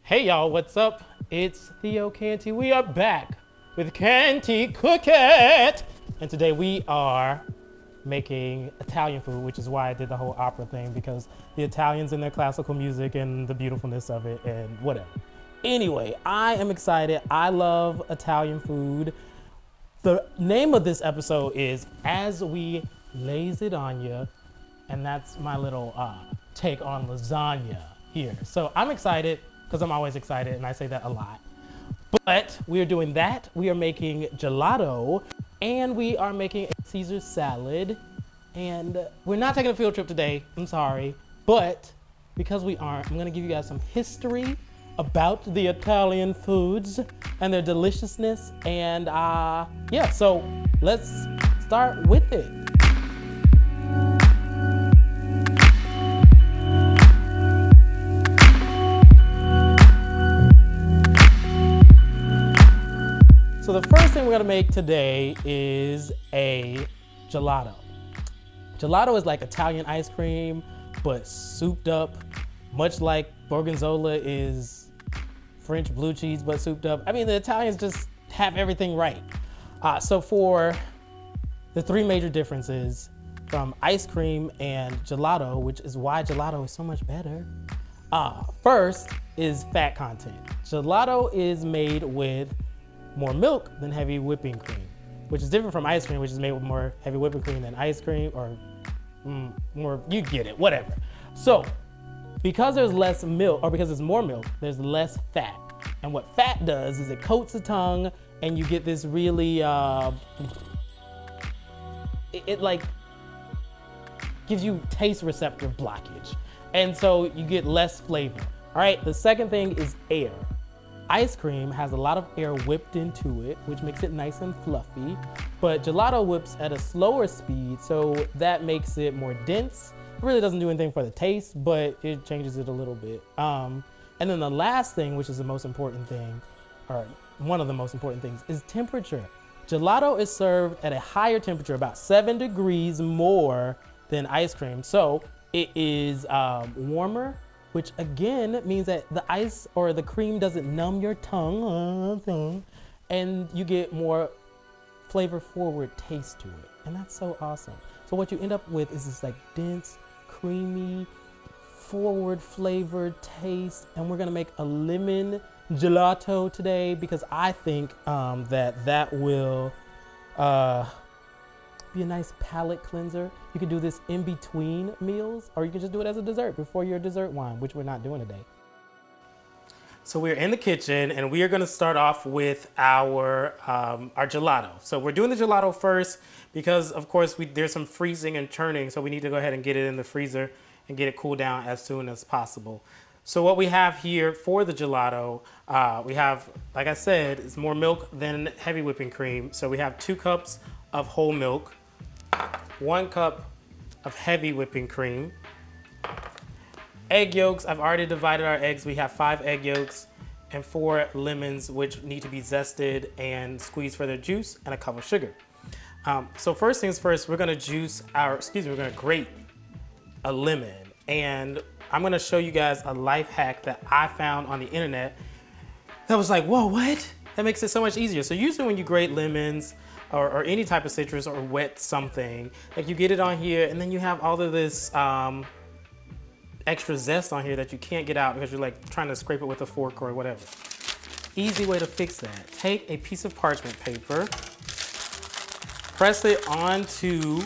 Hey y'all, what's up? It's Theo Canty. We are back with Canty Cook It. And today we are making Italian food, which is why I did the whole opera thing, because the Italians and their classical music and the beautifulness of it and whatever. Anyway, I am excited. I love Italian food. The name of this episode is As We Laz-it-anga, and that's my little take on lasagna here. So I'm excited because I'm always excited and I say that a lot. But we are doing that. We are making gelato and we are making a Caesar salad. And we're not taking a field trip today, I'm sorry. But because we aren't, I'm gonna give you guys some history about the Italian foods and their deliciousness. And yeah, so let's start with it. So the first thing we're gonna make today is a gelato. Gelato is like Italian ice cream, but souped up, much like Gorgonzola is French blue cheese, but souped up. I mean, the Italians just have everything right. So for the three major differences from ice cream and gelato, which is why gelato is so much better. First is fat content. Gelato is made with more milk than heavy whipping cream, which is different from ice cream, which is made with more heavy whipping cream than ice cream, or more, you get it, whatever. So because there's less milk, or because there's more milk, there's less fat. And what fat does is it coats the tongue and you get this really, it like gives you taste receptor blockage. And so you get less flavor. All right, the second thing is air. Ice cream has a lot of air whipped into it, which makes it nice and fluffy, but gelato whips at a slower speed, so that makes it more dense. It really doesn't do anything for the taste, but it changes it a little bit. And then the last thing, which is the most important thing, or one of the most important things, is temperature. Gelato is served at a higher temperature, about 7 degrees more than ice cream, so it is warmer, which again means that the ice or the cream doesn't numb your tongue, and you get more flavor forward taste to it. And that's so awesome. So what you end up with is this like dense, creamy, forward flavored taste. And we're gonna make a lemon gelato today because I think that will be a nice palate cleanser. You can do this in between meals, or you can just do it as a dessert before your dessert wine, which we're not doing today. So we're in the kitchen and we are gonna start off with our gelato. So we're doing the gelato first because of course there's some freezing and churning, so we need to go ahead and get it in the freezer and get it cooled down as soon as possible. So what we have here for the gelato, we have, like I said, it's more milk than heavy whipping cream. So we have 2 cups of whole milk, 1 cup of heavy whipping cream, egg yolks. I've already divided our eggs. We have 5 egg yolks and 4 lemons, which need to be zested and squeezed for their juice, and a cup of sugar. So first things first, we're gonna we're gonna grate a lemon. And I'm gonna show you guys a life hack that I found on the internet that was like, whoa, what? That makes it so much easier. So usually when you grate lemons, or any type of citrus or wet something, like you get it on here and then you have all of this extra zest on here that you can't get out because you're like trying to scrape it with a fork or whatever. Easy way to fix that. Take a piece of parchment paper, press it onto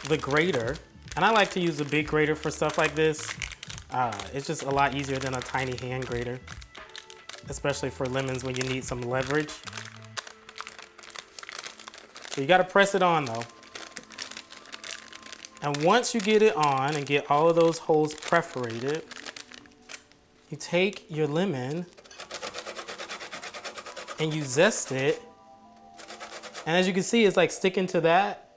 the grater. And I like to use a big grater for stuff like this. It's just a lot easier than a tiny hand grater, especially for lemons when you need some leverage. So you gotta press it on though. And once you get it on and get all of those holes perforated, you take your lemon and you zest it. And as you can see, it's like sticking to that.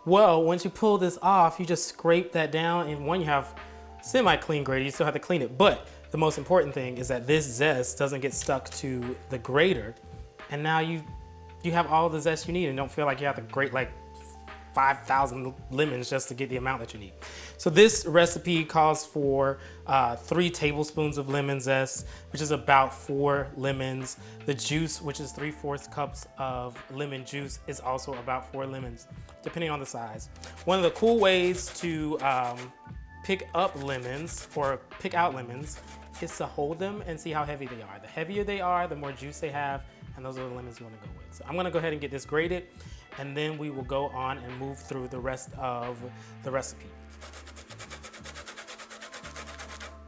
Well, once you pull this off, you just scrape that down, and one, you have semi-clean grater, you still have to clean it. But the most important thing is that this zest doesn't get stuck to the grater. And now you have all the zest you need and don't feel like you have to grate like 5,000 lemons just to get the amount that you need. So this recipe calls for 3 tablespoons of lemon zest, which is about 4 lemons. The juice, which is 3/4 cups of lemon juice, is also about 4 lemons, depending on the size. One of the cool ways to pick up lemons or pick out lemons is to hold them and see how heavy they are. The heavier they are, the more juice they have, and those are the lemons you want to go with. So I'm gonna go ahead and get this grated, and then we will go on and move through the rest of the recipe.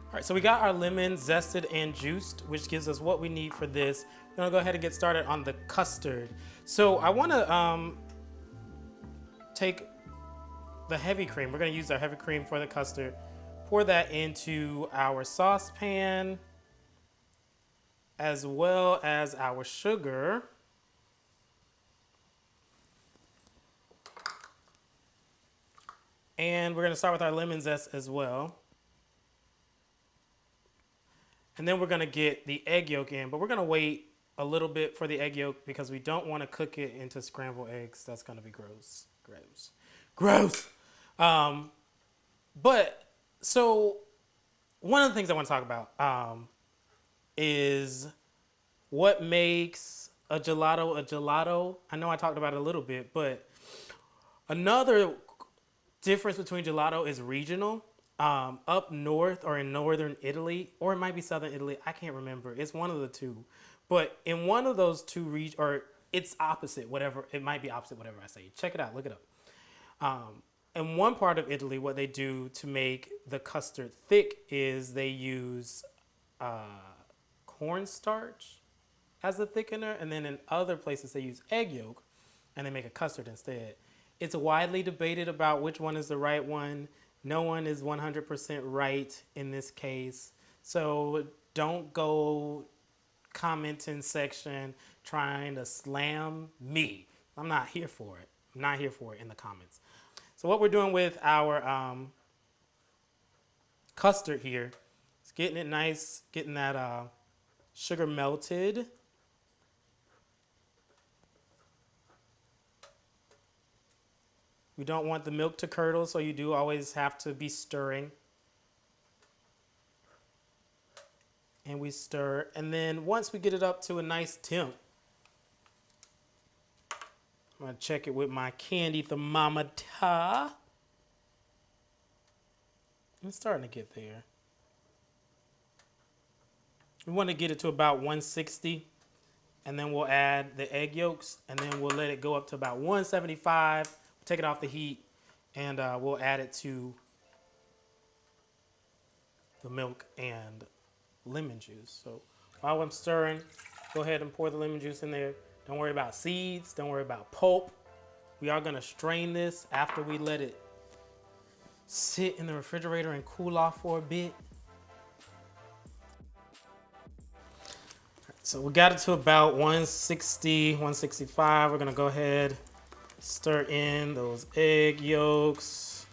All right, so we got our lemon zested and juiced, which gives us what we need for this. We're gonna go ahead and get started on the custard. So I wanna take the heavy cream. We're gonna use our heavy cream for the custard. Pour that into our saucepan, as well as our sugar. And we're gonna start with our lemon zest as well. And then we're gonna get the egg yolk in, but we're gonna wait a little bit for the egg yolk because we don't wanna cook it into scrambled eggs. That's gonna be gross, gross, gross. So one of the things I wanna talk about is what makes a gelato a gelato. I know I talked about it a little bit, but another difference between gelato is regional. Up north or in northern Italy, or it might be southern Italy, I can't remember. It's one of the two. But in one of those two regions, or it's opposite, whatever, it might be opposite, whatever I say. Check it out, look it up. In one part of Italy, what they do to make the custard thick is they use cornstarch as a thickener, and then in other places they use egg yolk, and they make a custard instead. It's widely debated about which one is the right one. No one is 100% right in this case. So don't go commenting section trying to slam me. I'm not here for it. I'm not here for it in the comments. So what we're doing with our custard here is getting it nice, getting that sugar melted. We don't want the milk to curdle, so you do always have to be stirring. And we stir, and then once we get it up to a nice temp, I'm gonna check it with my candy thermometer. It's starting to get there. We want to get it to about 160, and then we'll add the egg yolks, and then we'll let it go up to about 175. Take it off the heat, and we'll add it to the milk and lemon juice. So while I'm stirring, go ahead and pour the lemon juice in there. Don't worry about seeds, don't worry about pulp. We are gonna strain this after we let it sit in the refrigerator and cool off for a bit. So we got it to about 160, 165. We're gonna go ahead, stir in those egg yolks.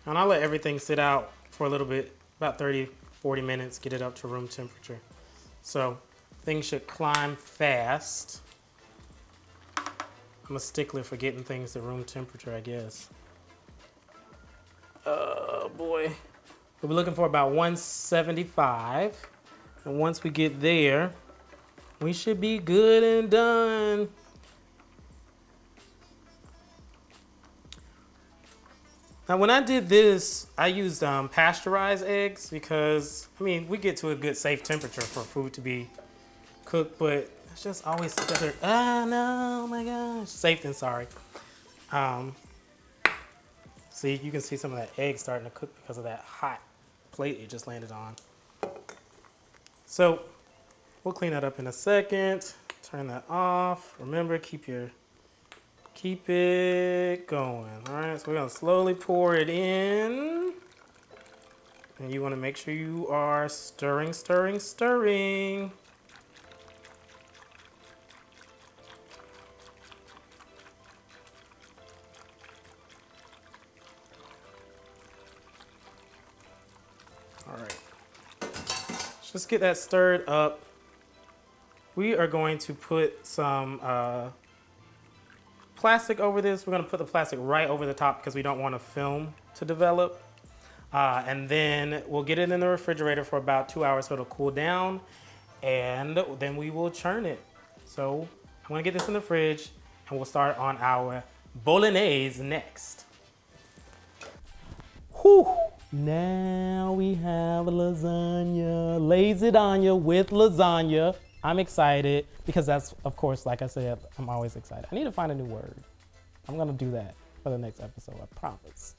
And I'll let everything sit out for a little bit, about 30, 40 minutes, get it up to room temperature. So things should climb fast. I'm a stickler for getting things to room temperature, I guess. Oh boy. We'll be looking for about 175. And once we get there, we should be good and done. Now, when I did this, I used pasteurized eggs because, I mean, we get to a good safe temperature for food to be cooked, but it's just always together. Ah, no, oh my gosh. Safe than sorry. See, you can see some of that egg starting to cook because of that hot plate it just landed on. So we'll clean that up in a second. Turn that off. Remember, keep it going. All right, so we're gonna slowly pour it in. And you wanna make sure you are stirring, stirring, stirring. All right, let's just get that stirred up. we are going to put some plastic over this. We're gonna put the plastic right over the top because we don't want a film to develop. And then we'll get it in the refrigerator for about 2 hours so it'll cool down, and then we will churn it. So I'm gonna get this in the fridge and we'll start on our bolognese next. Whew. Now we have lasagna, Laz-it-anga with lasagna. I'm excited because that's, of course, like I said, I'm always excited. I need to find a new word. I'm gonna do that for the next episode, I promise.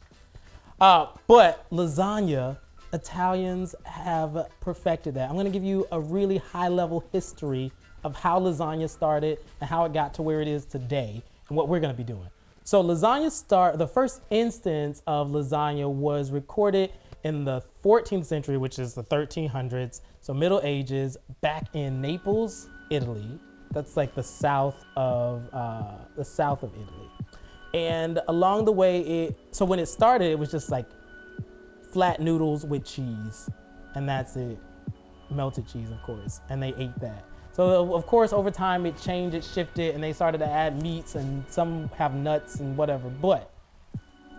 But lasagna, Italians have perfected that. I'm gonna give you a really high level history of how lasagna started and how it got to where it is today and what we're gonna be doing. So the first instance of lasagna was recorded in the 14th century, which is the 1300s, so Middle Ages, back in Naples, Italy. That's like the south of Italy. And along the way, so when it started, it was just like flat noodles with cheese, and that's it. Melted cheese, of course, and they ate that. So of course, over time it changed, it shifted, and they started to add meats, and some have nuts and whatever. But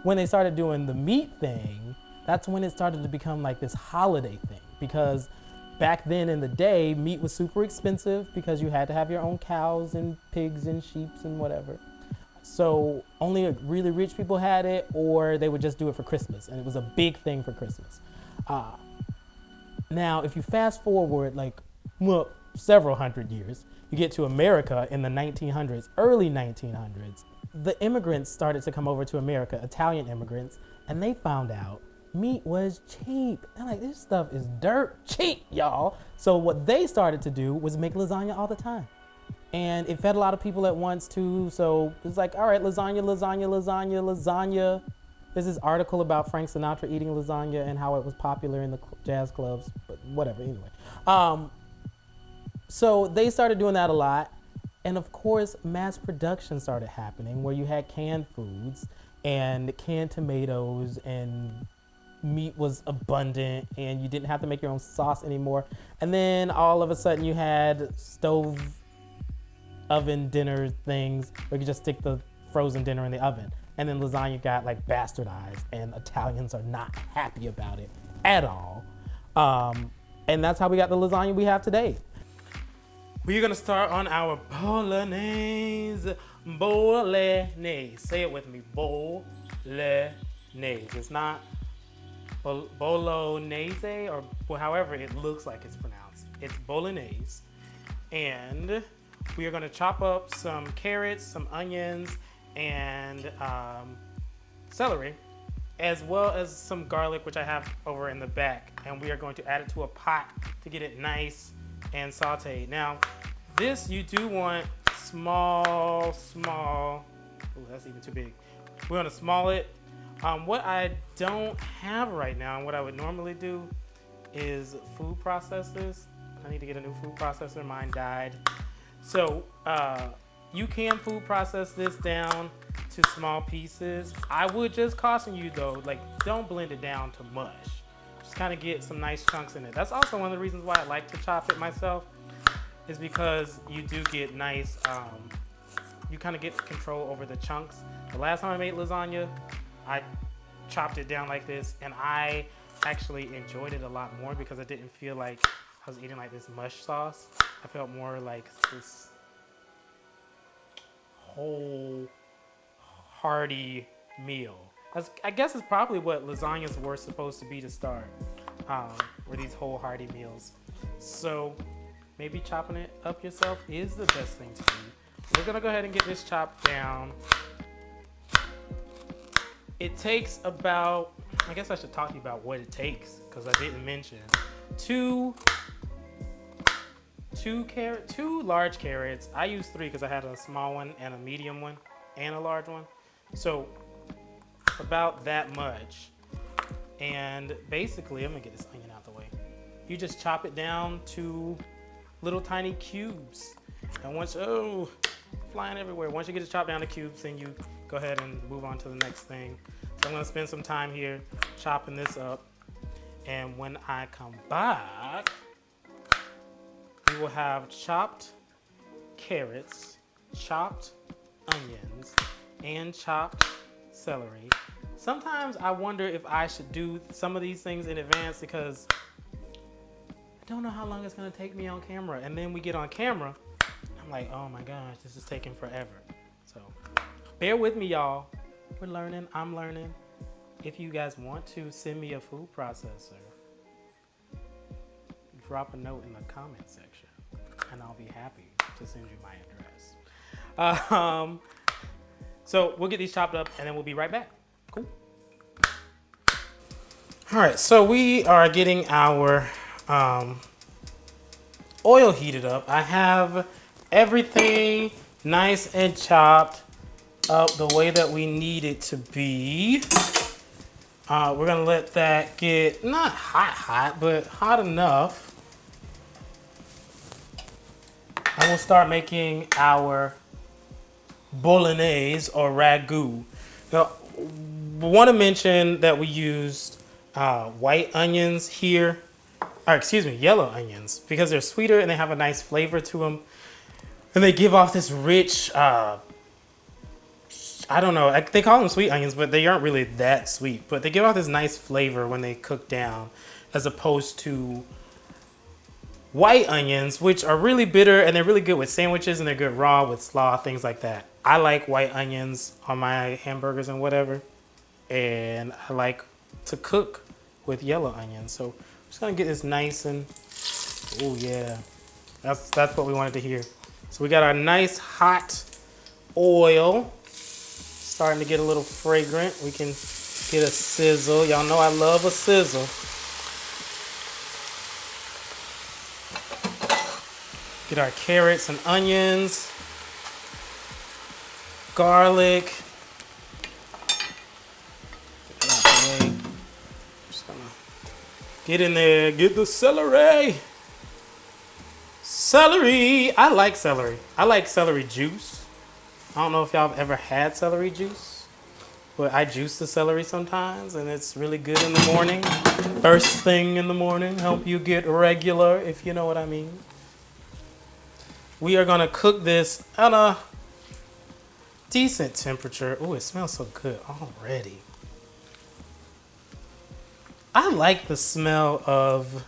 when they started doing the meat thing, that's when it started to become like this holiday thing, because back then in the day, meat was super expensive because you had to have your own cows and pigs and sheep and whatever. So only really rich people had it, or they would just do it for Christmas, and it was a big thing for Christmas. Now, if you fast forward like several hundred years, you get to America in the 1900s, early 1900s. The immigrants started to come over to America, Italian immigrants, and they found out meat was cheap. They're like, this stuff is dirt cheap, y'all. So what they started to do was make lasagna all the time. And it fed a lot of people at once too. So it's like, all right, lasagna, lasagna, lasagna, lasagna. There's this article about Frank Sinatra eating lasagna and how it was popular in the jazz clubs, but whatever, anyway. So they started doing that a lot. And of course, mass production started happening where you had canned foods and canned tomatoes, and meat was abundant, and you didn't have to make your own sauce anymore. And then all of a sudden you had stove oven dinner things where you could just stick the frozen dinner in the oven. And then lasagna got like bastardized, and Italians are not happy about it at all. And that's how we got the lasagna we have today. We're gonna start on our bolognese. Bolognese. Say it with me. Bolognese. It's not bolognese, or however it looks like it's pronounced. It's bolognese. And we are gonna chop up some carrots, some onions, and celery, as well as some garlic, which I have over in the back. And we are going to add it to a pot to get it nice and sauteed. Now, this you do want small. Ooh, that's even too big. We're gonna small it. What I don't have right now, and what I would normally do, is food process this. I need to get a new food processor. Mine died. So you can food process this down to small pieces. I would just caution you though, like, don't blend it down to mush. Just kind of get some nice chunks in it. That's also one of the reasons why I like to chop it myself, is because you do get nice, you kind of get control over the chunks. The last time I made lasagna, I chopped it down like this, and I actually enjoyed it a lot more because I didn't feel like I was eating like this mush sauce. I felt more like this whole hearty meal. I guess it's probably what lasagnas were supposed to be to start, were these whole hearty meals. So maybe chopping it up yourself is the best thing to do. We're gonna go ahead and get this chopped down. It takes about, I guess I should talk to you about what it takes, because I didn't mention. Two large carrots. I used 3 because I had a small one and a medium one and a large one. So about that much. And basically, I'm gonna get this onion out the way. You just chop it down to little tiny cubes. And once, flying everywhere. Once you get it chopped down to cubes, then you go ahead and move on to the next thing. So I'm gonna spend some time here chopping this up. And when I come back, we will have chopped carrots, chopped onions, and chopped celery. Sometimes I wonder if I should do some of these things in advance because I don't know how long it's gonna take me on camera. And then we get on camera, I'm like, oh my gosh, this is taking forever. So bear with me, y'all. We're learning, I'm learning. If you guys want to send me a food processor, drop a note in the comment section and I'll be happy to send you my address. So we'll get these chopped up and then we'll be right back. Cool. All right, so we are getting our oil heated up. I have everything nice and chopped up the way that we need it to be. We're gonna let that get not hot, but hot enough. And we'll start making our bolognese or ragu. Now, I want to mention that we used white onions here, or excuse me, yellow onions, because they're sweeter and they have a nice flavor to them. And they give off this rich, I don't know, they call them sweet onions, but they aren't really that sweet. But they give off this nice flavor when they cook down, as opposed to white onions, which are really bitter and they're really good with sandwiches and they're good raw with slaw, things like that. I like white onions on my hamburgers and whatever. And I like to cook with yellow onions. So I'm just gonna get this nice and, oh yeah, that's what we wanted to hear. So we got our nice hot oil, starting to get a little fragrant. We can get a sizzle. Y'all know I love a sizzle. Get our carrots and onions, garlic. Get that out the way. Just gonna get in there, get the celery. Celery, I like celery. I like celery juice. I don't know if y'all have ever had celery juice, but I juice the celery sometimes and it's really good in the morning. First thing in the morning, help you get regular, if you know what I mean. We are gonna cook this at a decent temperature. Oh, it smells so good already. I like the smell of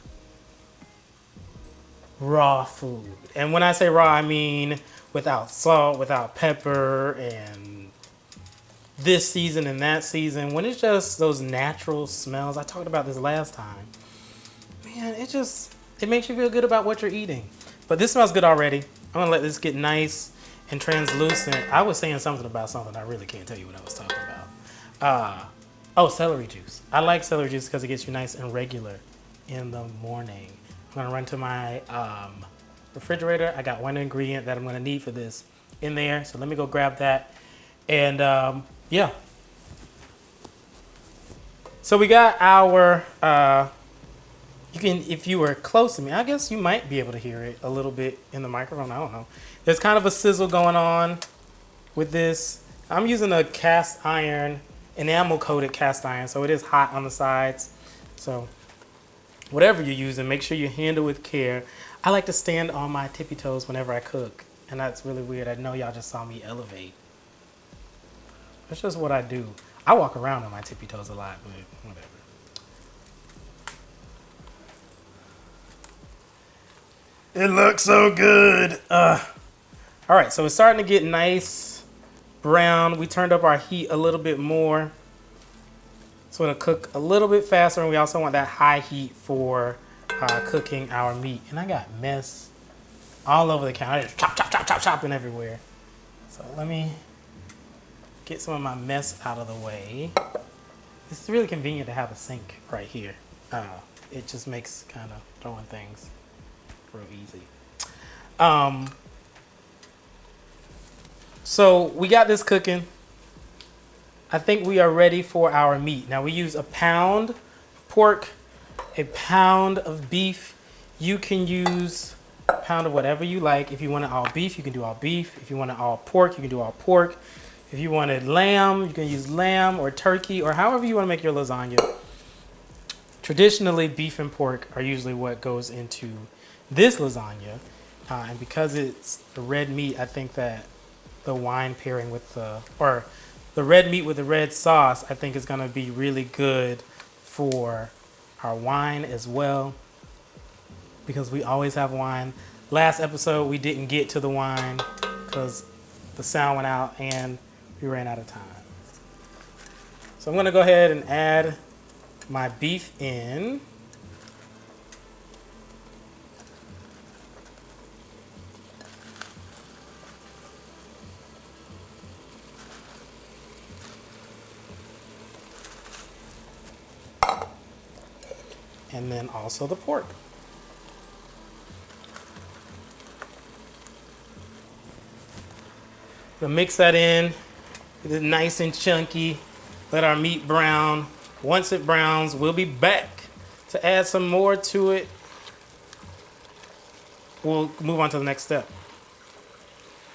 raw food. And when I say raw, I mean without salt, without pepper, and this season and that season. When it's just those natural smells, I talked about this last time. Man, it makes you feel good about what you're eating. But this smells good already. I'm gonna let this get nice and translucent. I was saying something about something. I really can't tell you what I was talking about. Oh, celery juice. I like celery juice because it gets you nice and regular in the morning. I'm gonna run to my refrigerator. I got one ingredient that I'm gonna need for this in there. So let me go grab that. And yeah. So we got our, you can, if you were close to me, I guess you might be able to hear it a little bit in the microphone. I don't know. There's kind of a sizzle going on with this. I'm using a cast iron, enamel coated cast iron, so it is hot on the sides. So whatever you're using, make sure you handle with care. I like to stand on my tippy toes whenever I cook, and that's really weird. I know y'all just saw me elevate. That's just what I do. I walk around on my tippy toes a lot, but whatever. It looks so good. All right, so it's starting to get nice brown. We turned up our heat a little bit more. So we're gonna cook a little bit faster, and we also want that high heat for cooking our meat. And I got mess all over the counter. I just chopping everywhere. So let me get some of my mess out of the way. It's really convenient to have a sink right here. It just makes kind of throwing things real easy. So we got this cooking. I think we are ready for our meat. Now we use a pound of pork, a pound of beef. You can use a pound of whatever you like. If you want it all beef, you can do all beef. If you want it all pork, you can do all pork. If you wanted lamb, you can use lamb or turkey or however you want to make your lasagna. Traditionally, beef and pork are usually what goes into this lasagna. And because it's the red meat, I think that the wine pairing with the red meat with the red sauce, I think is gonna be really good for our wine as well, because we always have wine. Last episode, we didn't get to the wine because the sound went out and we ran out of time. So I'm gonna go ahead and add my beef in. And then also the pork. We'll mix that in, get it nice and chunky. Let our meat brown. Once it browns, we'll be back to add some more to it. We'll move on to the next step.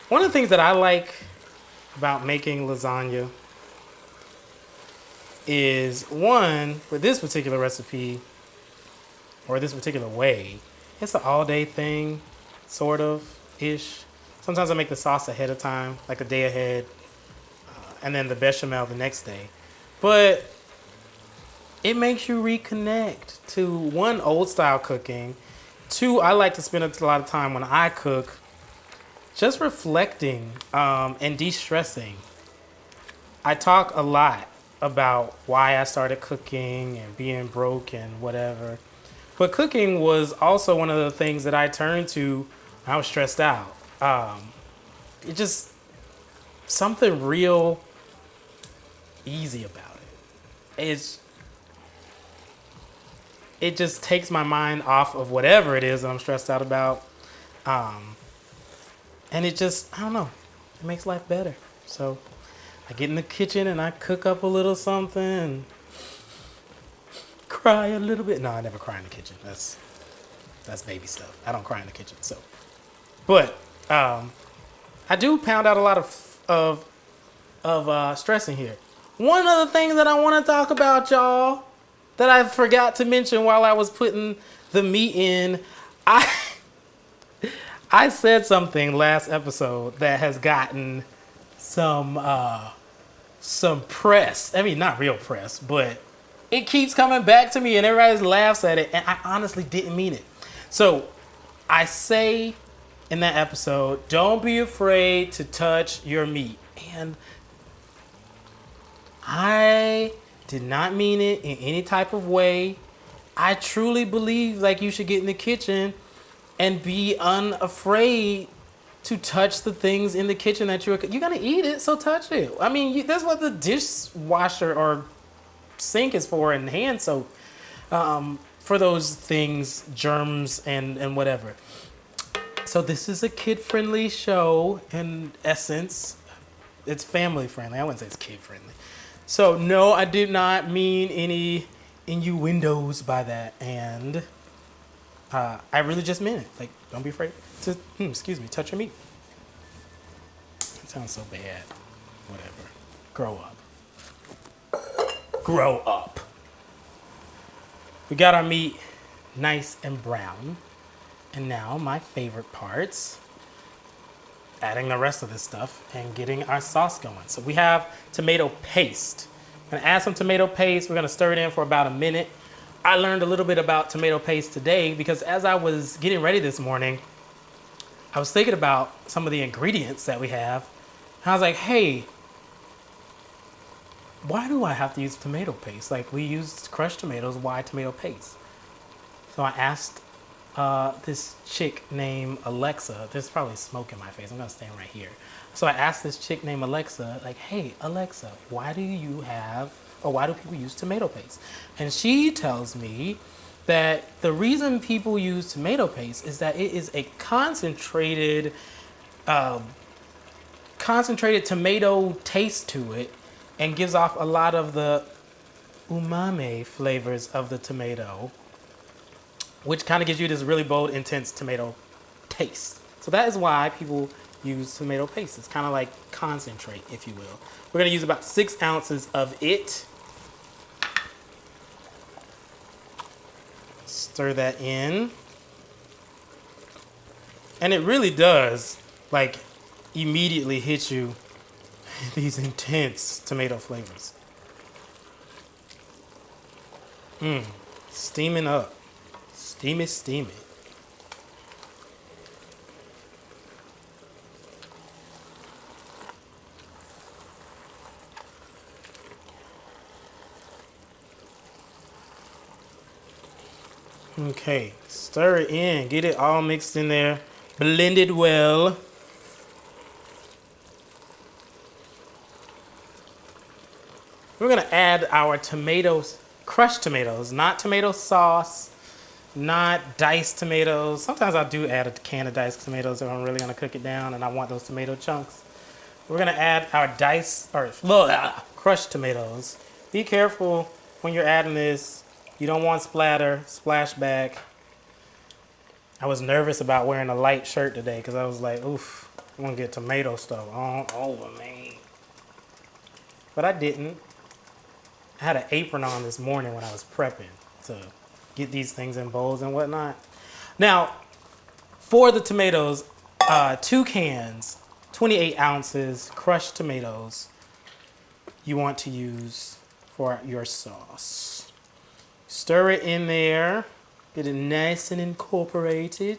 One of the things that I like about making lasagna is, one, with this particular recipe, or this particular way, it's an all-day thing, sort of, ish. Sometimes I make the sauce ahead of time, like a day ahead, and then the bechamel the next day. But it makes you reconnect to, one, old style cooking. Two, I like to spend a lot of time when I cook just reflecting and de-stressing. I talk a lot about why I started cooking and being broke and whatever. But cooking was also one of the things that I turned to when I was stressed out. It just, something real easy about it. It just takes my mind off of whatever it is that I'm stressed out about. And it just, I don't know, it makes life better. So I get in the kitchen and I cook up a little something and cry a little bit. No, I never cry in the kitchen. That's baby stuff. I don't cry in the kitchen. So, but I do pound out a lot of stressing here. One of the things that I want to talk about, y'all, that I forgot to mention while I was putting the meat in, I said something last episode that has gotten some press. I mean, not real press, but it keeps coming back to me and everybody laughs at it, and I honestly didn't mean it. So I say in that episode, don't be afraid to touch your meat. And I did not mean it in any type of way. I truly believe like you should get in the kitchen and be unafraid to touch the things in the kitchen that you're gonna eat it, so touch it. I mean, that's what the dishwasher or sink is for, and hand soap, for those things, germs and whatever. So this is a kid-friendly show in essence. It's family-friendly. I wouldn't say it's kid-friendly. So no, I did not mean any innuendos by that, and I really just meant it. Like, don't be afraid to, touch your meat. It sounds so bad. Whatever. Grow up. Grow up. We got our meat nice and brown. And now my favorite parts, adding the rest of this stuff and getting our sauce going. So we have tomato paste. I'm gonna add some tomato paste. We're gonna stir it in for about a minute. I learned a little bit about tomato paste today because as I was getting ready this morning, I was thinking about some of the ingredients that we have. And I was like, hey, why do I have to use tomato paste? Like, we used crushed tomatoes, why tomato paste? So I asked this chick named Alexa. There's probably smoke in my face. I'm gonna stand right here. So I asked this chick named Alexa, like, hey, Alexa, why do people use tomato paste? And she tells me that the reason people use tomato paste is that it is a concentrated tomato taste to it and gives off a lot of the umami flavors of the tomato, which kind of gives you this really bold, intense tomato taste. So that is why people use tomato paste. It's kind of like concentrate, if you will. We're gonna use about 6 ounces of it. Stir that in. And it really does, like, immediately hit you these intense tomato flavors. Steaming up. Steamy, steamy. Okay, stir it in. Get it all mixed in there. Blend it well. We're gonna add our tomatoes, crushed tomatoes, not tomato sauce, not diced tomatoes. Sometimes I do add a can of diced tomatoes if I'm really gonna cook it down and I want those tomato chunks. We're gonna add our crushed tomatoes. Be careful when you're adding this. You don't want splatter, splashback. I was nervous about wearing a light shirt today because I was like, oof, I'm gonna get tomato stuff all over me. But I didn't. I had an apron on this morning when I was prepping to get these things in bowls and whatnot. Now, for the tomatoes, 2 cans, 28 ounces, crushed tomatoes, you want to use for your sauce. Stir it in there, get it nice and incorporated.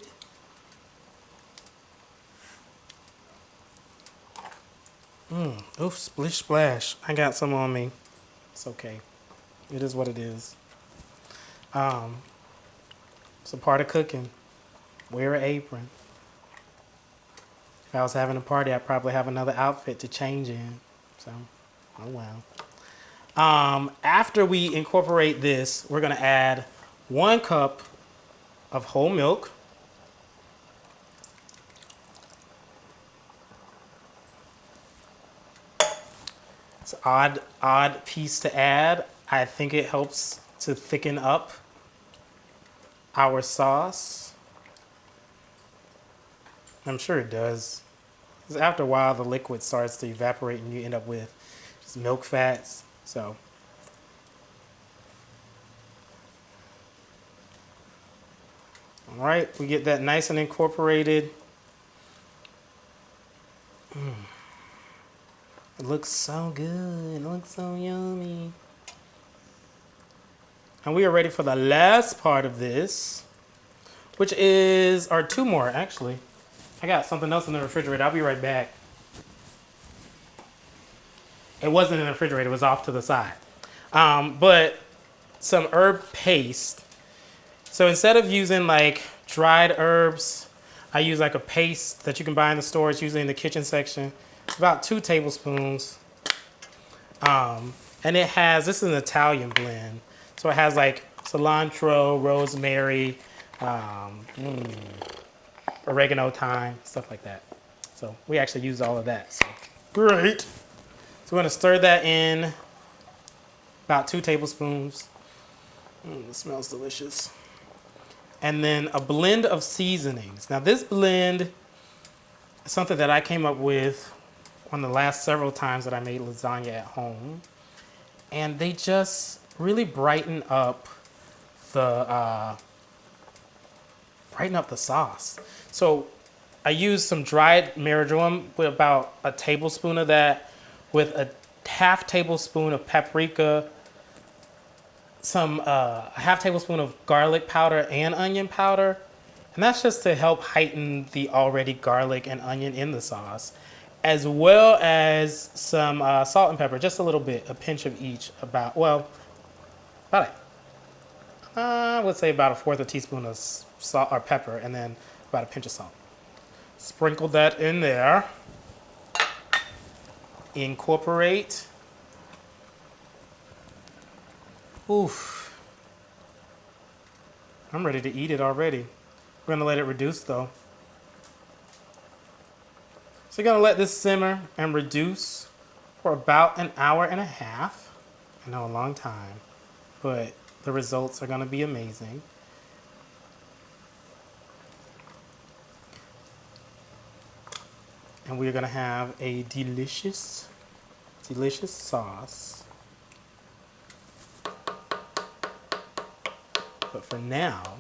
Oof, splish splash. I got some on me. It's okay. It is what it is. It's a part of cooking. Wear an apron. If I was having a party, I'd probably have another outfit to change in. So, oh well. After we incorporate this, we're gonna add 1 cup of whole milk. It's an odd piece to add. I think it helps to thicken up our sauce. I'm sure it does. Because after a while, the liquid starts to evaporate and you end up with just milk fats. So, all right, we get that nice and incorporated. It looks so good. It looks so yummy. And we are ready for the last part of this, which is, or 2 more actually. I got something else in the refrigerator. I'll be right back. It wasn't in the refrigerator, it was off to the side. But some herb paste. So instead of using like dried herbs, I use like a paste that you can buy in the store. It's usually in the kitchen section. It's about 2 tablespoons. And it has, this is an Italian blend. So it has like cilantro, rosemary, oregano, thyme, stuff like that. So we actually use all of that. So great. So we're gonna stir that in, about 2 tablespoons. It smells delicious. And then a blend of seasonings. Now this blend is something that I came up with on the last several times that I made lasagna at home. And they just really brighten up the sauce. So I used some dried marjoram with about a tablespoon of that, with a half tablespoon of paprika, a half tablespoon of garlic powder and onion powder. And that's just to help heighten the already garlic and onion in the sauce, as well as some salt and pepper, just a little bit, a pinch of each, I would say about 1/4 teaspoon of salt or pepper, and then about a pinch of salt. Sprinkle that in there. Incorporate. Oof. I'm ready to eat it already. We're gonna let it reduce though. So you're gonna let this simmer and reduce for about 1.5 hours. I know, a long time, but the results are gonna be amazing. And we're gonna have a delicious, delicious sauce. But for now,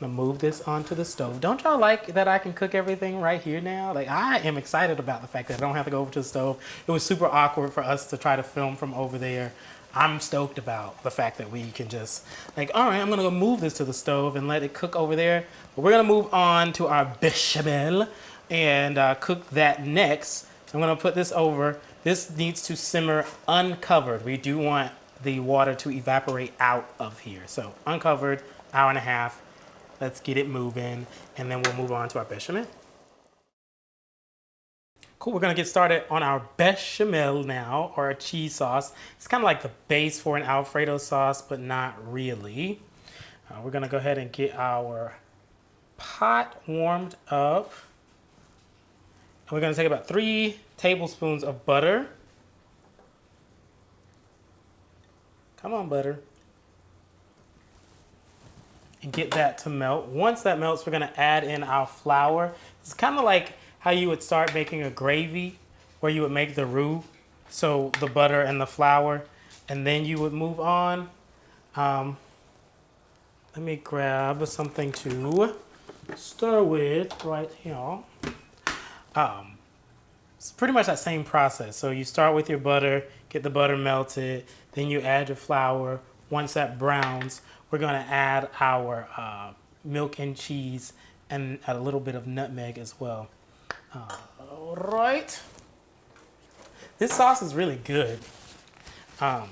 I'm I'm gonna move this onto the stove. Don't y'all like that I can cook everything right here now? Like, I am excited about the fact that I don't have to go over to the stove. It was super awkward for us to try to film from over there. I'm stoked about the fact that we can just, like, all right, I'm gonna go move this to the stove and let it cook over there. But we're gonna move on to our bechamel and cook that next. So I'm gonna put this over. This needs to simmer uncovered. We do want the water to evaporate out of here. So uncovered, hour and a half. Let's get it moving, and then we'll move on to our bechamel. Cool, we're gonna get started on our bechamel now, or a cheese sauce. It's kind of like the base for an Alfredo sauce, but not really. We're gonna go ahead and get our pot warmed up. And we're gonna take about 3 tablespoons of butter. Come on, butter. And get that to melt. Once that melts, we're gonna add in our flour. It's kind of like how you would start making a gravy, where you would make the roux, so the butter and the flour, and then you would move on. Let me grab something to stir with right here. It's pretty much that same process. So you start with your butter, get the butter melted, then you add your flour. Once that browns, we're gonna add our milk and cheese and a little bit of nutmeg as well. All right. This sauce is really good. I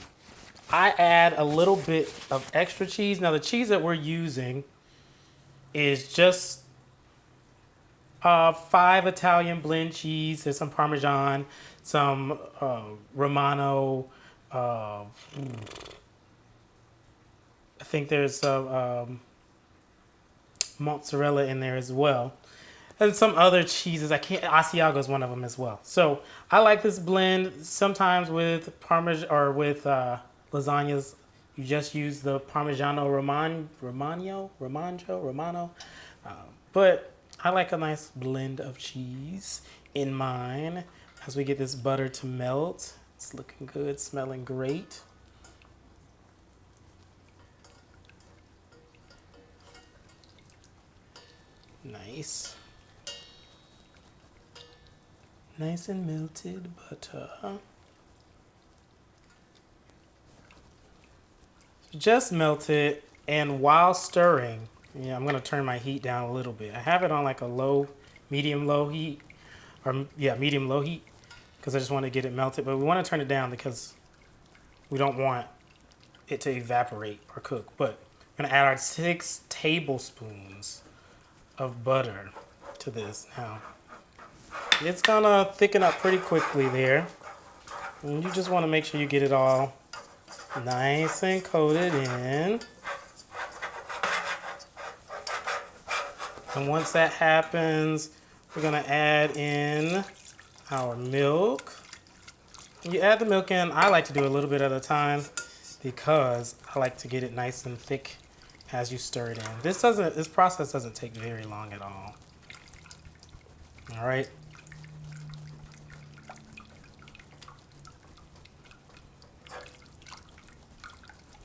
add a little bit of extra cheese. Now the cheese that we're using is just 5 Italian blend cheese. There's some Parmesan, some Romano. I think there's some mozzarella in there as well. And some other cheeses. Asiago is one of them as well. So I like this blend. Sometimes with Parmesan or with lasagnas, you just use the Parmigiano Romano. But I like a nice blend of cheese in mine as we get this butter to melt. It's looking good, smelling great. Nice. Nice and melted butter. Just melt it, and while stirring, I'm gonna turn my heat down a little bit. I have it on like a medium-low heat, medium-low heat, because I just want to get it melted. But we want to turn it down because we don't want it to evaporate or cook. But we're gonna add our 6 tablespoons of butter to this now. It's gonna thicken up pretty quickly there. And you just want to make sure you get it all nice and coated in. And once that happens, we're gonna add in our milk. When you add the milk in, I like to do a little bit at a time because I like to get it nice and thick as you stir it in. This process doesn't take very long at all. All right.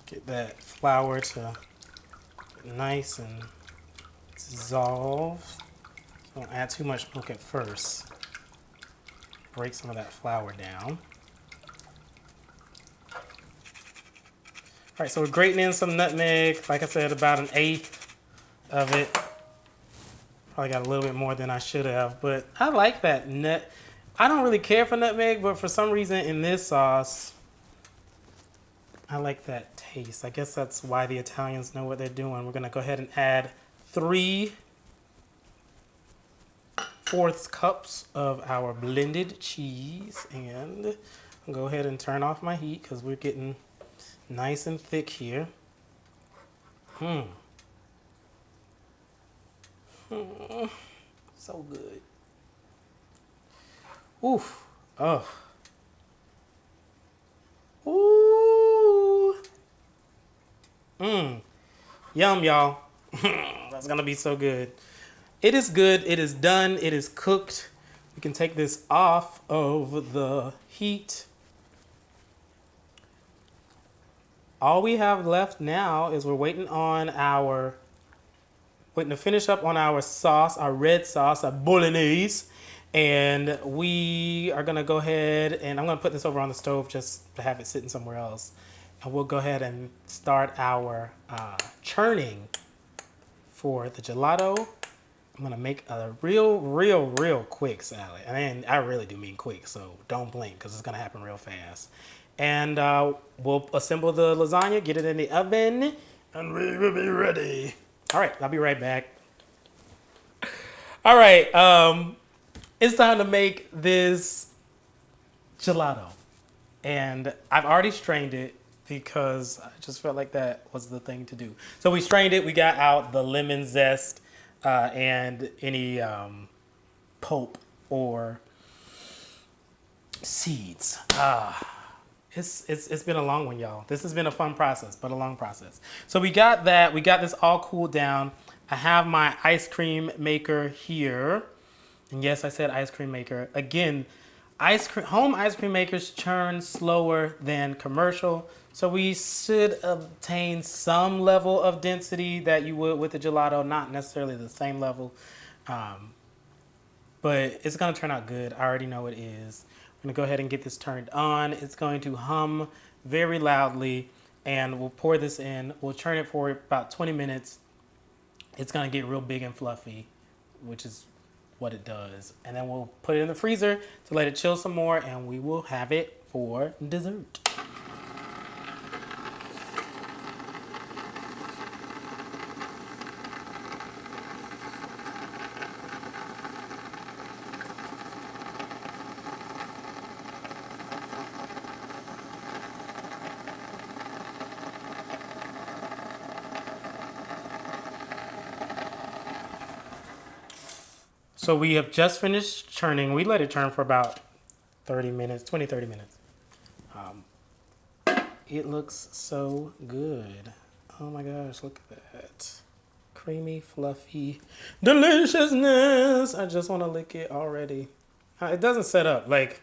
Get that flour to nice and dissolve. Don't add too much milk at first. Break some of that flour down. All right, so we're grating in some nutmeg. Like I said, about 1/8 of it. Probably got a little bit more than I should have, but I like that nut. I don't really care for nutmeg, but for some reason in this sauce, I like that taste. I guess that's why the Italians know what they're doing. We're gonna go ahead and add 3/4 cups of our blended cheese, and I'll go ahead and turn off my heat because we're getting nice and thick here. So good. Oof. Oh. Ooh. Yum, y'all. That's gonna be so good. It is good. It is done. It is cooked. We can take this off of the heat. All we have left now is we're waiting on our waiting to finish up on our sauce, our red sauce, our bolognese. And we are gonna go ahead and I'm gonna put this over on the stove just to have it sitting somewhere else. And we'll go ahead and start our churning for the gelato. I'm gonna make a real quick salad. And I really do mean quick, so don't blink because it's gonna happen real fast. And we'll assemble the lasagna, get it in the oven, and we will be ready. All right, I'll be right back. All right, it's time to make this gelato. And I've already strained it because I just felt like that was the thing to do. So we strained it, we got out the lemon zest and any pulp or seeds. It's been a long one, y'all. This has been a fun process, but a long process. So we got that. We got this all cooled down. I have my ice cream maker here. And yes, I said ice cream maker. Again, home ice cream makers churn slower than commercial. So we should obtain some level of density that you would with the gelato, not necessarily the same level. But it's gonna turn out good. I already know it is. I'm gonna go ahead and get this turned on. It's going to hum very loudly and we'll pour this in. We'll churn it for about 20 minutes. It's gonna get real big and fluffy, which is what it does. And then we'll put it in the freezer to let it chill some more and we will have it for dessert. So we have just finished churning. We let it churn for about 30 minutes, 20, 30 minutes. It looks so good. Oh my gosh, look at that. Creamy, fluffy deliciousness. I just want to lick it already. It doesn't set up, like,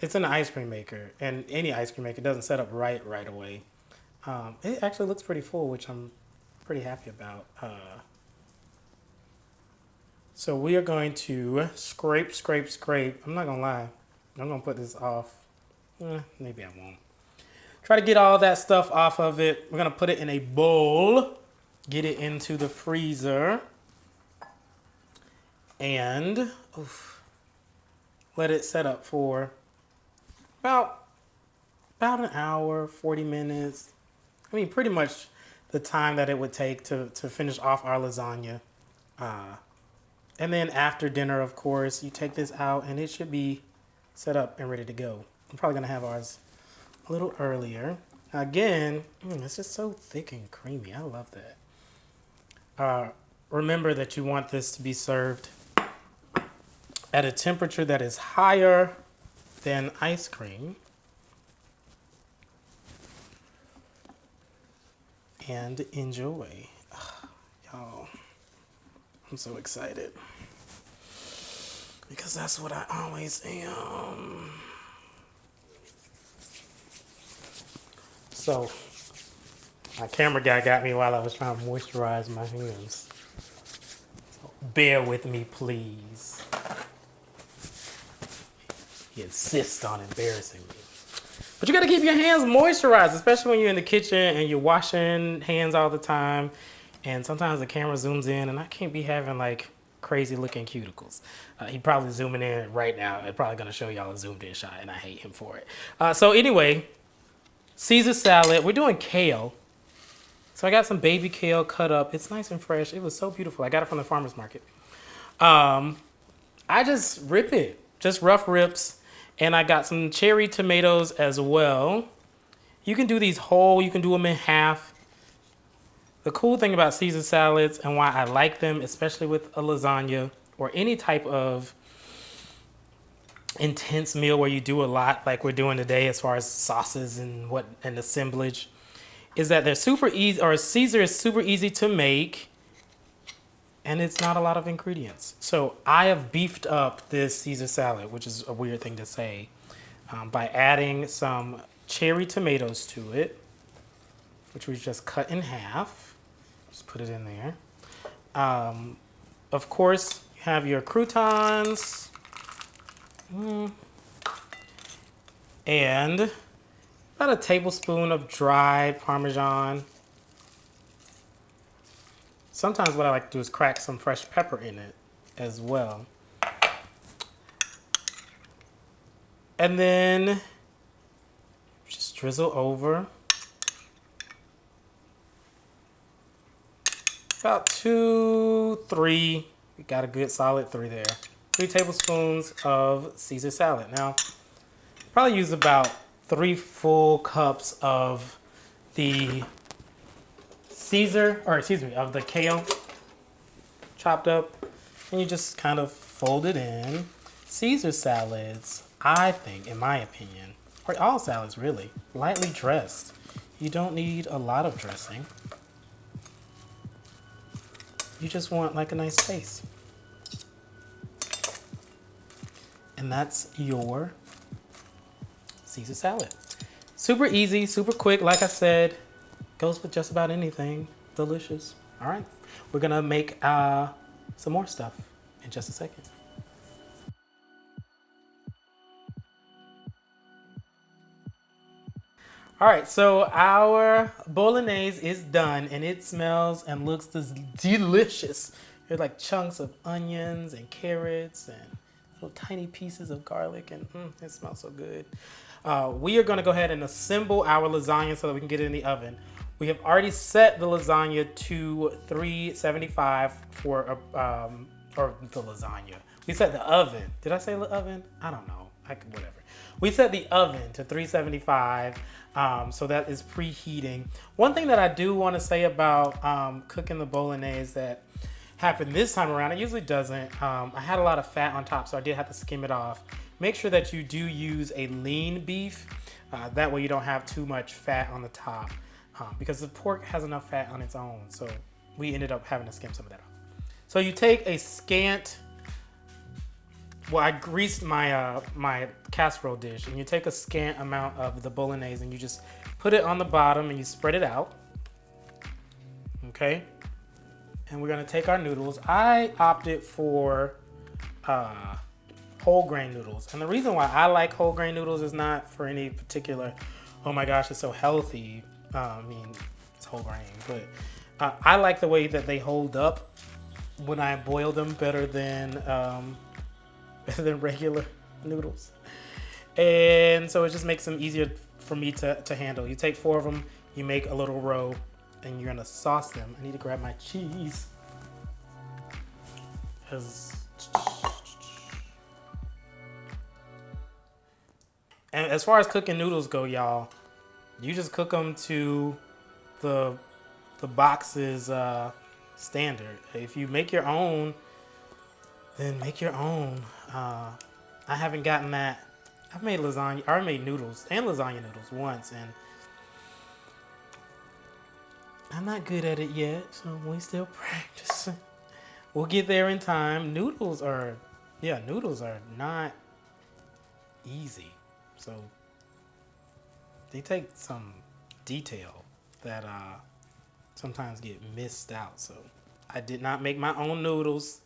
it's an ice cream maker. And any ice cream maker doesn't set up right away. It actually looks pretty full, which I'm pretty happy about. So we are going to scrape. I'm not gonna lie. I'm gonna put this off. Maybe I won't. Try to get all that stuff off of it. We're gonna put it in a bowl, get it into the freezer, and let it set up for about an hour, 40 minutes. I mean, pretty much the time that it would take to finish off our lasagna. And then after dinner, of course, you take this out and it should be set up and ready to go. I'm probably gonna have ours a little earlier. Again, it's just so thick and creamy. I love that. Remember that you want this to be served at a temperature that is higher than ice cream. And enjoy. Y'all, I'm so excited. Because that's what I always am. So, my camera guy got me while I was trying to moisturize my hands. So bear with me, please. He insists on embarrassing me. But you gotta keep your hands moisturized, especially when you're in the kitchen and you're washing hands all the time. And sometimes the camera zooms in and I can't be having like crazy looking cuticles. He's probably zooming in right now. I'm probably gonna show y'all a zoomed in shot and I hate him for it. So anyway, Caesar salad. We're doing kale. So I got some baby kale cut up. It's nice and fresh. It was so beautiful. I got it from the farmer's market. I just rip it, just rough rips. And I got some cherry tomatoes as well. You can do these whole, you can do them in half. The cool thing about Caesar salads and why I like them, especially with a lasagna or any type of intense meal where you do a lot like we're doing today as far as sauces and assemblage, is that they're super easy, or Caesar is super easy to make and it's not a lot of ingredients. So I have beefed up this Caesar salad, which is a weird thing to say, by adding some cherry tomatoes to it, which we've just cut in half. Just put it in there. Of course, you have your croutons. And about a tablespoon of dried Parmesan. Sometimes what I like to do is crack some fresh pepper in it as well. And then just drizzle over about 3, we got a good solid 3 there. 3 tablespoons of Caesar salad. Now, probably use about 3 full cups of the of the kale chopped up, and you just kind of fold it in. Caesar salads, I think, in my opinion, or all salads really, lightly dressed. You don't need a lot of dressing. You just want like a nice taste. And that's your Caesar salad. Super easy, super quick. Like I said, goes with just about anything. Delicious. All right, we're gonna make some more stuff in just a second. All right, so our bolognese is done, and it smells and looks delicious. There's like chunks of onions and carrots and little tiny pieces of garlic, and it smells so good. We are gonna go ahead and assemble our lasagna so that we can get it in the oven. We have already set the lasagna to 375 for, or the lasagna. We set the oven. Did I say the oven? I don't know, whatever. We set the oven to 375, so that is preheating. One thing that I do want to say about cooking the bolognese that happened this time around, it usually doesn't. I had a lot of fat on top, so I did have to skim it off. Make sure that you do use a lean beef. That way you don't have too much fat on the top, because the pork has enough fat on its own. So we ended up having to skim some of that off. So you take a scant, well, I greased my my casserole dish, and you take a scant amount of the bolognese and you just put it on the bottom and you spread it out. Okay. And we're gonna take our noodles. I opted for whole grain noodles. And the reason why I like whole grain noodles is not for any particular, oh my gosh, it's so healthy. I mean, it's whole grain, but I like the way that they hold up when I boil them better than regular noodles. And so it just makes them easier for me to handle. You take 4 of them, you make a little row, and you're gonna sauce them. I need to grab my cheese. And as far as cooking noodles go, y'all, you just cook them to the box's standard. If you make your own, then make your own. I haven't gotten that. I've made lasagna, or I made noodles and lasagna noodles once, and I'm not good at it yet, so we still practicing. We'll get there in time. Noodles are not easy. So they take some detail that sometimes get missed out. So I did not make my own noodles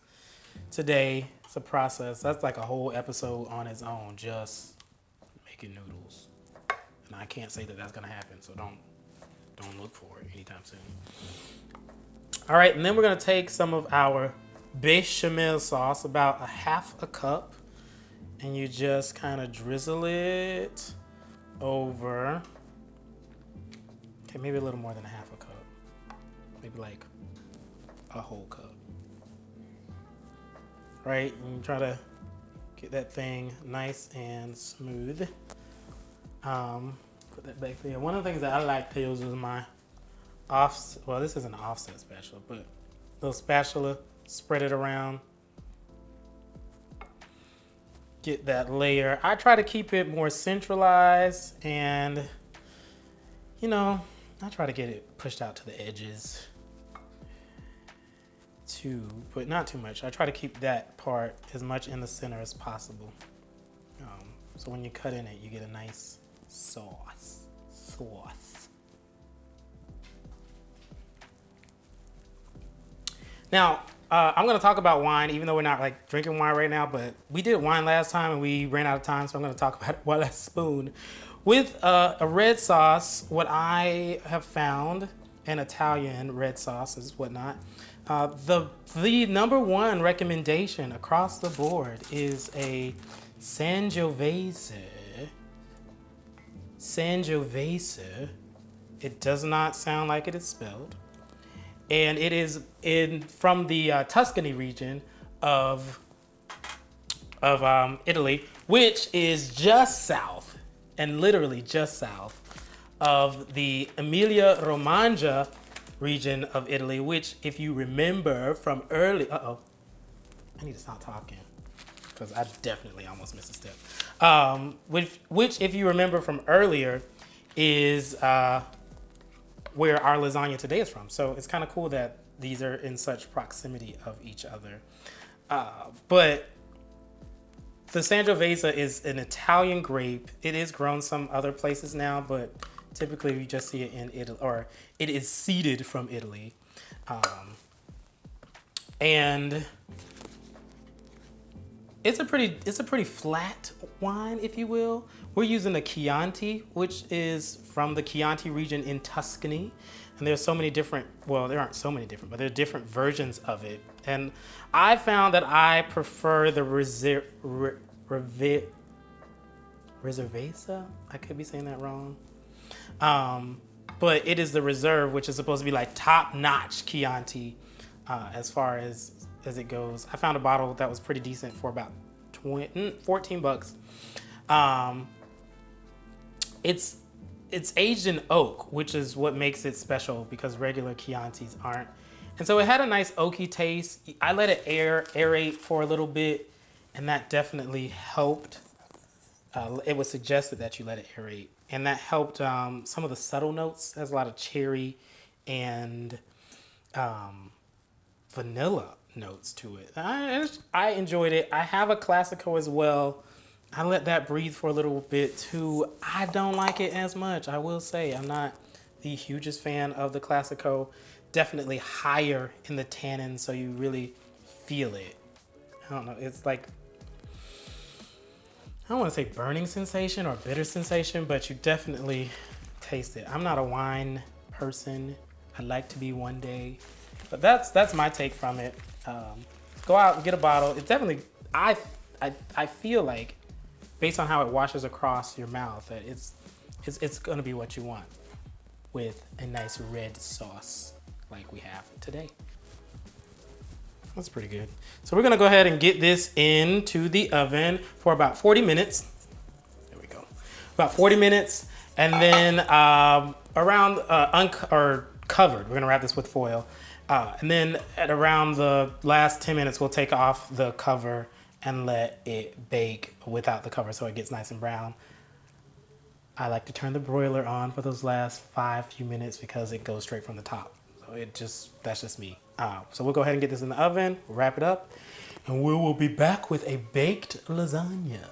today. It's a process. That's like a whole episode on its own, just making noodles. And I can't say that that's gonna happen, so don't look for it anytime soon. All right, and then we're gonna take some of our bechamel sauce, about a half a cup, and you just kind of drizzle it over. Okay, maybe a little more than a half a cup. Maybe like a whole cup. Right, and you try to get that thing nice and smooth. Put that back there. One of the things that I like to use is my well, this isn't an offset spatula, but little spatula, spread it around. Get that layer. I try to keep it more centralized, and you know, I try to get it pushed out to the edges too, but not too much. I try to keep that part as much in the center as possible. So when you cut in it, you get a nice sauce. Now, I'm going to talk about wine, even though we're not like drinking wine right now, but we did wine last time and we ran out of time, so I'm going to talk about it while I spoon. With a red sauce, what I have found, an Italian red sauce is whatnot, the number one recommendation across the board is a Sangiovese. Sangiovese. It does not sound like it is spelled. And it is from the Tuscany region of Italy, which is just south, and literally just south of the Emilia-Romagna region of Italy, which, if you remember from early, I need to stop talking because I definitely almost missed a step. Which, if you remember from earlier, is where our lasagna today is from. So it's kind of cool that these are in such proximity of each other. But the Sangiovese is an Italian grape. It is grown some other places now, but typically you just see it in Italy, or it is seeded from Italy. And it's a pretty flat wine, if you will. We're using a Chianti, which is from the Chianti region in Tuscany. And there's so many different, well, there aren't so many different, but there are different versions of it. And I found that I prefer the Reservesa. I could be saying that wrong. But it is the Reserve, which is supposed to be like top-notch Chianti as far as it goes. I found a bottle that was pretty decent for about 14 bucks. It's aged in oak, which is what makes it special because regular Chiantis aren't. And so it had a nice oaky taste. I let it aerate for a little bit, and that definitely helped. It was suggested that you let it aerate, and that helped some of the subtle notes. It has a lot of cherry and vanilla notes to it. I enjoyed it. I have a Classico as well. I let that breathe for a little bit too. I don't like it as much, I will say. I'm not the hugest fan of the Classico. Definitely higher in the tannin, so you really feel it. I don't know, it's like, I don't want to say burning sensation or bitter sensation, but you definitely taste it. I'm not a wine person. I'd like to be one day, but that's my take from it. Go out and get a bottle. It's definitely, I feel like, based on how it washes across your mouth, that it's gonna be what you want with a nice red sauce like we have today. That's pretty good. So we're gonna go ahead and get this into the oven for about 40 minutes. There we go. About 40 minutes, and then around covered. We're gonna wrap this with foil. And then at around the last 10 minutes, we'll take off the cover and let it bake without the cover so it gets nice and brown. I like to turn the broiler on for those last few minutes because it goes straight from the top. So that's just me. So we'll go ahead and get this in the oven, we'll wrap it up, and we will be back with a baked lasagna.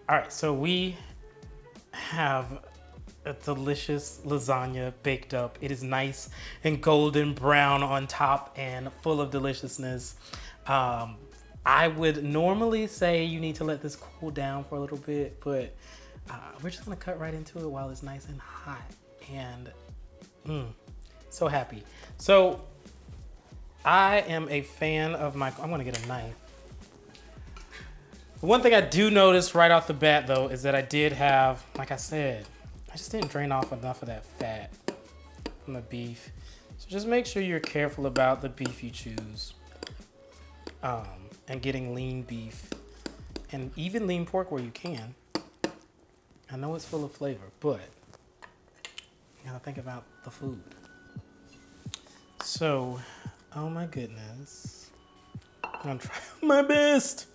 All right, so we have a delicious lasagna baked up. It is nice and golden brown on top and full of deliciousness. I would normally say you need to let this cool down for a little bit, but we're just gonna cut right into it while it's nice and hot. And so happy. So I am a fan of I'm gonna get a knife. The one thing I do notice right off the bat though is that I did have, like I said, I just didn't drain off enough of that fat from the beef. So just make sure you're careful about the beef you choose. And getting lean beef and even lean pork where you can. I know it's full of flavor, but you gotta think about the food. So, oh my goodness. I'm gonna try my best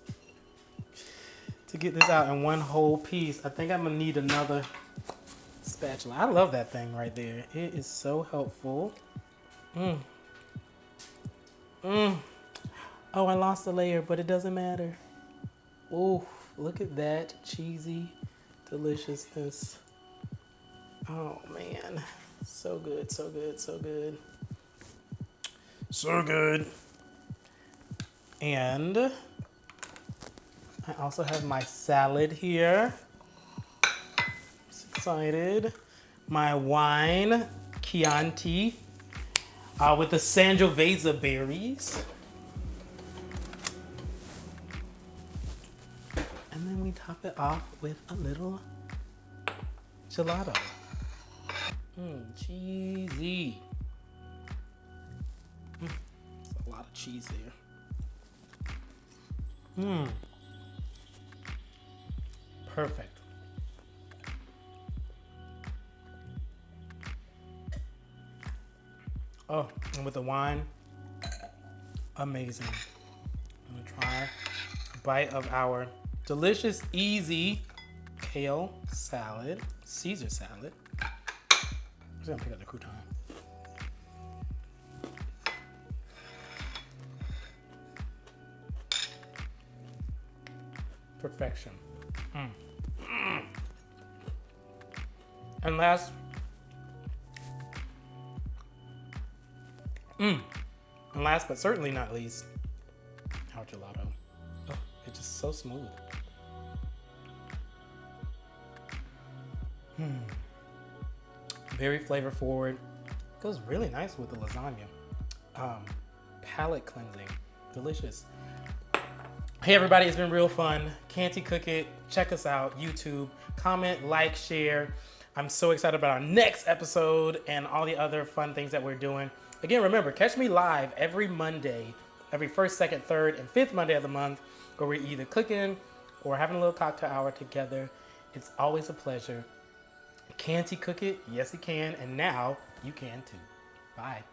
to get this out in one whole piece. I think I'm gonna need another spatula. I love that thing right there. It is so helpful. Oh, I lost a layer, but it doesn't matter. Ooh, look at that cheesy deliciousness. Oh man, so good, so good, so good. So good. And I also have my salad here. Excited. My wine, Chianti, with the Sangiovese berries. And then we top it off with a little gelato. Cheesy. That's a lot of cheese there. Perfect. Oh, and with the wine, amazing. I'm gonna try a bite of our delicious, easy kale salad, Caesar salad. I'm just gonna pick up the crouton. Perfection. And last, but certainly not least, our gelato. Oh, it's just so smooth. Very flavor forward. Goes really nice with the lasagna. Palate cleansing, delicious. Hey everybody, it's been real fun. Canty Cook It, check us out, YouTube, comment, like, share. I'm so excited about our next episode and all the other fun things that we're doing. Again, remember, catch me live every Monday, every first, second, third, and fifth Monday of the month, where we're either cooking or having a little cocktail hour together. It's always a pleasure. Can't he cook it? Yes, he can. And now you can too. Bye.